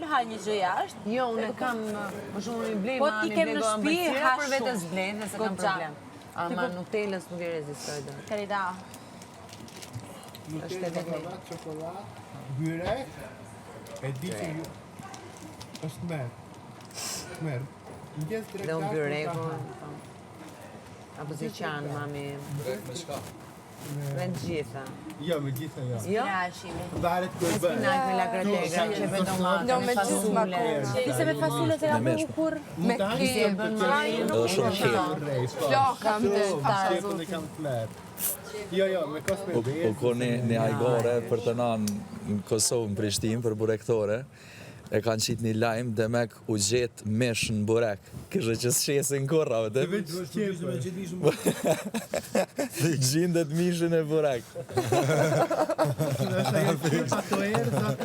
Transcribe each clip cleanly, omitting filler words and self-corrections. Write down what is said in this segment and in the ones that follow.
me hajë një gjë jashtë. Jo, unë kam, më shumë i blej Po mami, ti kem në shtëpi, ha për vetës blejnë, dhe se kam Goxha. problem. Ama Nutellës nuk i rezistoj dhe. Karida. Është e vetëm. Çokoladë, byrek, e di që është merë. Merë. Ngjes drejt. Dhe unë byrekun. Apo si qanë, mami. Me shka? Me të gjitha. Jo, me gjitha jo. Jo? Rashimi. Varet ku e bën. Spinak me lagrategra, që me domate, Jo, me me gjithë fasule. makona. Ti se me fasule se ka bërë kur? Me Si e krem. bën mami, nuk Edhe shumë e qep. di. Flokam të Shqepën e kam fler. Jo, me kos me Po vezë. ko një ajgore për të nanë në Kosovë, në Prishtinë, për burektore, e kanë qitë një lajmë dhe mek u gjetë mesh në burek. Kështë që s'shesin korra, vëtë. Veç shqepën. Dhe gjindet mishën e burek. Ato erë,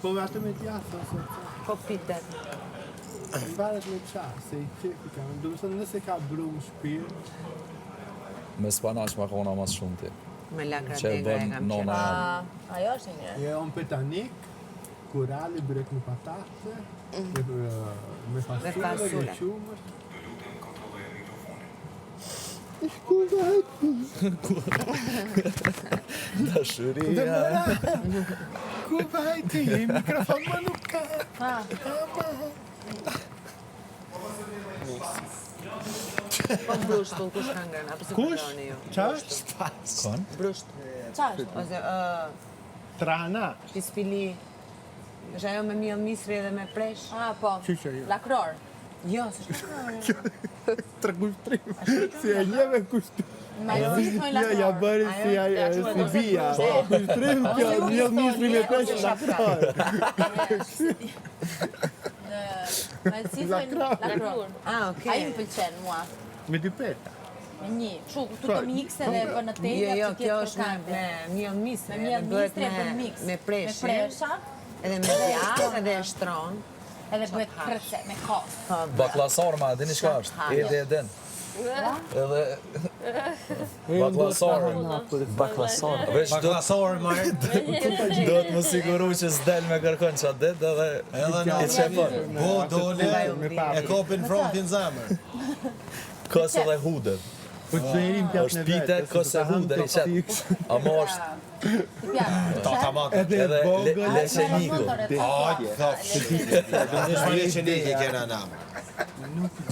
po atë me tjasë, Po pitet. varet me qarë, se i qepi kam. Do të thënë nëse ka brum shpirë, Me spanaq makona mas shumë ti. Me Që e lagrategra e bën kam nona qenë. jam. Ajo është një. je on petanik, kurali, byrek në patate, me fasule, fasule. me qumër. Dashuria. Ku vajti, mikrofon më nuk ka. Po brushtull, kush ka ngrënë? Apo si Kush? përdoni ju? Ç'është? Kon? Brusht. Ç'është? Ose, Trana. pispili. Është ajo me miell misri dhe me presh? Ah, po. Qyqe jo. Lakror. Jo, s'është. Tregushtrim. Si e njeve kushtrim. Ma jo gjithmoj Ja, ja lakror. bëri si bia. Kushtrim kjo, një misri me pesh lakror. Ma si thojnë lakror. Ah, okay. Ai më pëlqen mua. Me dy peta. Me një. Kështu, këtu të mikse dhe bën në Jo, tejë, jo, që kjo tjetë është me miell misri. Me miell edhe bëhet mistre e bën mix. Me presh. Me presha, Edhe me djathtë edhe e shtron. edhe bëhet kërce, me kos. Baklasar ma, dini shka është? Edi e din. Edhe... Baklasar. Baklasar. Veç do të më siguru që s'del me kërkon që atë dit edhe i qepon. Po, dole, e kopin frontin zemër. Kos edhe hudet. Po të zërim pjatë është në pite, vetë. kos e hudet i qep. Amo është Edhe edhe vogël. leqeniku. Aj, thafë, shqipit. Në shmëri që një kena namë. Nuk i